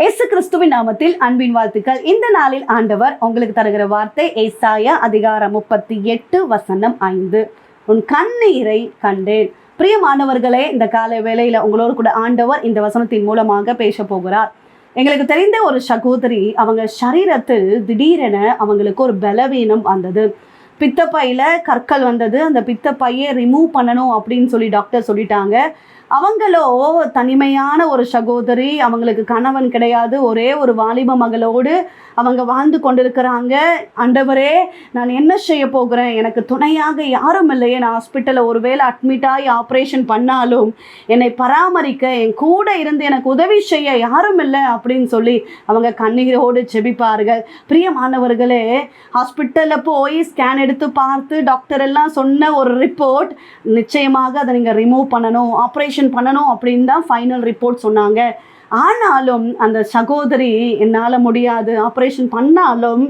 இயேசு கிறிஸ்துவின் நாமத்தில் அன்பின் வாழ்த்துக்கள். இந்த நாளில் ஆண்டவர் உங்களுக்கு தருகிற வார்த்தை ஏசாயா அதிகாரம் 38:5. உன் கண்ணீரை கண்டேன். பிரியமானவர்களே, இந்த காலை வேளையில உங்களோடு கூட ஆண்டவர் இந்த வசனத்தின் மூலமாக பேச போகிறார். எங்களுக்கு தெரிந்த ஒரு சகோதரி, அவங்க சரீரத்தில் திடீரென அவங்களுக்கு ஒரு பலவீனம் வந்தது. பித்தப்பையில் கற்கள் வந்தது. அந்த பித்தப்பையை ரிமூவ் பண்ணணும் அப்படின்னு சொல்லி டாக்டர் சொல்லிட்டாங்க. அவங்களோ தனிமையான ஒரு சகோதரி, அவங்களுக்கு கணவன் கிடையாது, ஒரே ஒரு வாலிப மகளோடு அவங்க வாழ்ந்து கொண்டிருக்கிறாங்க. ஆண்டவரே, நான் என்ன செய்ய போகிறேன்? எனக்கு துணையாக யாரும் இல்லையே. நான் ஹாஸ்பிட்டலில் ஒருவேளை அட்மிட் ஆகி ஆப்ரேஷன் பண்ணாலும் என்னை பராமரிக்க, என் கூட இருந்து எனக்கு உதவி செய்ய யாரும் இல்லை அப்படின்னு சொல்லி அவங்க கண்ணீரோடு ஜெபிப்பார்கள். பிரியமானவர்களே, ஹாஸ்பிட்டலில் போய் ஸ்கேன் எடுத்து பார்த்து டாக்டர் எல்லாம் சொன்ன ஒரு ரிப்போர்ட், நிச்சயமாக அதை நீங்கள் ரிமூவ் பண்ணணும், ஆப்ரேஷன் பண்ணணும் அப்படின்னு தான் ஃபைனல் ரிப்போர்ட் சொன்னாங்க. ஆனாலும் அந்த சகோதரி, என்னால் முடியாது, ஆப்ரேஷன் பண்ணாலும்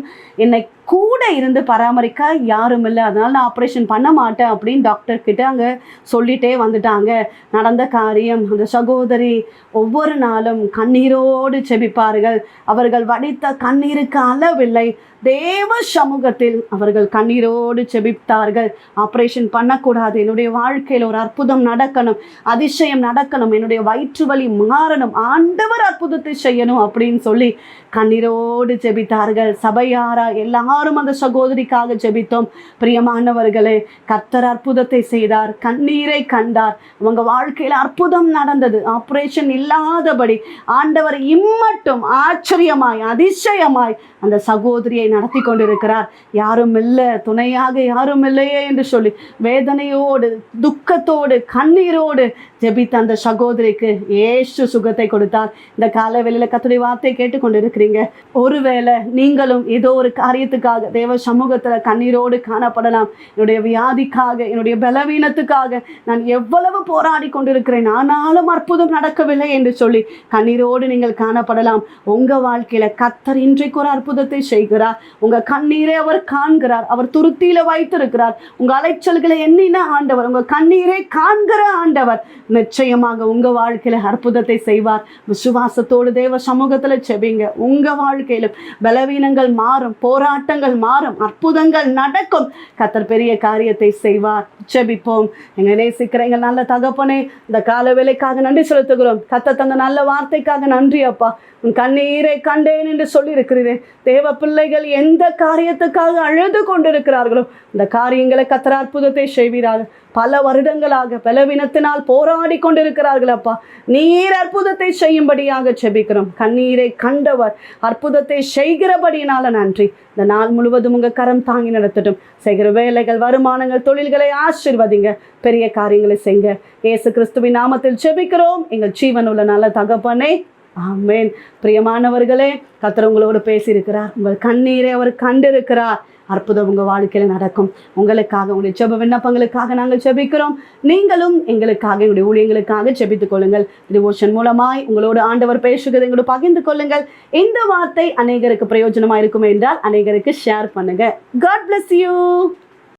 என்னை கூட இருந்து பராமரிக்க யாரும் இல்லை, அதனால் நான் ஆப்ரேஷன் பண்ண மாட்டேன் அப்படின்னு டாக்டர்கிட்ட அங்கே சொல்லிட்டே வந்துட்டாங்க. நடந்த காரியம், அந்த சகோதரி ஒவ்வொரு நாளும் கண்ணீரோடு செபிப்பார்கள். அவர்கள் வடித்த கண்ணீருக்கு அளவில்லை. தேவ சமூகத்தில் அவர்கள் கண்ணீரோடு செபித்தார்கள். ஆப்ரேஷன் பண்ணக்கூடாது, என்னுடைய வாழ்க்கையில் ஒரு அற்புதம் நடக்கணும், அதிசயம் நடக்கணும், என்னுடைய வயிற்று வலி மாறணும், ஆண்டவர் அற்புதத்தை செய்யணும் அப்படின்னு சொல்லி கண்ணீரோடு ஜெபித்தார்கள். சபையாரா எல்லாரும் அந்த சகோதரிக்காக ஜெபித்தோம். பிரியமானவர்களே, கர்த்தர் அற்புதத்தை செய்தார், கண்ணீரை கண்டார், அவங்க வாழ்க்கையில் அற்புதம் நடந்தது. ஆப்ரேஷன் இல்லாதபடி ஆண்டவர் இம்மட்டும் ஆச்சரியமாய் அதிசயமாய் அந்த சகோதரியை நடத்தி கொண்டிருக்கிறார். யாரும் இல்லை, துணையாக யாரும் இல்லையே என்று சொல்லி வேதனையோடு துக்கத்தோடு கண்ணீரோடு ஜெபித்த அந்த சகோதரிக்கு இயேசு சுகத்தை கொடுத்தார். இந்த காலவெளியில கர்த்தருடைய வார்த்தை கேட்டுக்கொண்டிருக்கிறீங்க. ஒருவேளை நீங்களும் ஏதோ ஒரு காரியத்துக்காக தேவ சமூகத்துல கண்ணீரோடு காணப்படலாம். என்னுடைய வியாதிக்காக, என்னுடைய பலவீனத்துக்காக நான் எவ்வளவு போராடி கொண்டிருக்கிறேன், ஆனாலும் அற்புதம் நடக்கவில்லை என்று சொல்லி கண்ணீரோடு நீங்கள் காணப்படலாம். உங்க வாழ்க்கையில கர்த்தர் இன்றைக்கு ஒரு அற்புதத்தை செய்கிறார். உங்க கண்ணீரை அவர் காண்கிறார். அவர் துருத்தியில வைத்திருக்கிறார். உங்க அலைச்சல்களை எண்ணின ஆண்டவர், உங்க கண்ணீரை காண்கிற ஆண்டவர் நிச்சயமாக உங்க வாழ்க்கையில அற்புதத்தை செய்வார். விசுவாசத்தோடு தேவ சமூகத்துல செபிங்க. உங்க வாழ்க்கையில பலவீனங்கள் மாறும், போராட்டங்கள் மாறும், அற்புதங்கள் நடக்கும். கர்த்தர் பெரிய காரியத்தை செய்வார். ஜெபிப்போம். எங்க நேசிக்கிற எங்கள் நல்ல தகப்பனே, இந்த கால வேளைக்காக நன்றி செலுத்துகிறோம். கர்த்தர் தந்த நல்ல வார்த்தைக்காக நன்றி அப்பா. உன் கண்ணீரை கண்டேன் என்று சொல்லி இருக்கிறேன். தேவ பிள்ளைகள் எந்த காரியத்துக்காக அழுது கொண்டிருக்கிறார்களோ இந்த காரியங்களை கர்த்தர் அற்புதத்தை செய்வீராக. பல வருடங்களாக பலவீனத்தினால் போராடி கொண்டிருக்கிறார்கள் அப்பா. நீர் அற்புதத்தை செய்யும்படியாக ஜெபிக்கிறோம். கண்ணீரை கண்டவர் அற்புதத்தை செய்கிறபடியினால நன்றி. இந்த நாள் முழுவதும் உங்க கரம் தாங்கி நடத்தட்டும். செய்கிற வேலைகள், வருமானங்கள், தொழில்களை ஆசீர்வதிங்க. பெரிய காரியங்களை செய்ங்க. இயேசு கிறிஸ்துவின் நாமத்தில் ஜெபிக்கிறோம் எங்கள் ஜீவனுள்ள நல்ல தகப்பனே, ஆமென். பிரியமானவர்களே, கர்த்தர் உங்களோடு பேசியிருக்கிறார். உங்கள் கண்ணீரை அவர் கண்டிருக்கிறார். அற்புதம் உங்கள் வாழ்க்கையில் நடக்கும். உங்களுக்காக, உங்களுடைய ஜெப விண்ணப்பங்களுக்காக நாங்கள் ஜெபிக்கிறோம். நீங்களும் எங்களுக்காக, எங்களுடைய ஊழியங்களுக்காக ஜெபித்துக் கொள்ளுங்கள். டிவோஷன் மூலமாய் உங்களோடு ஆண்டவர் பேசுகிறது எங்களோடு பகிர்ந்து கொள்ளுங்கள். இந்த வார்த்தை அநேகருக்கு பிரயோஜனமாக இருக்கும் என்றால் அநேகருக்கு ஷேர் பண்ணுங்க. God bless you.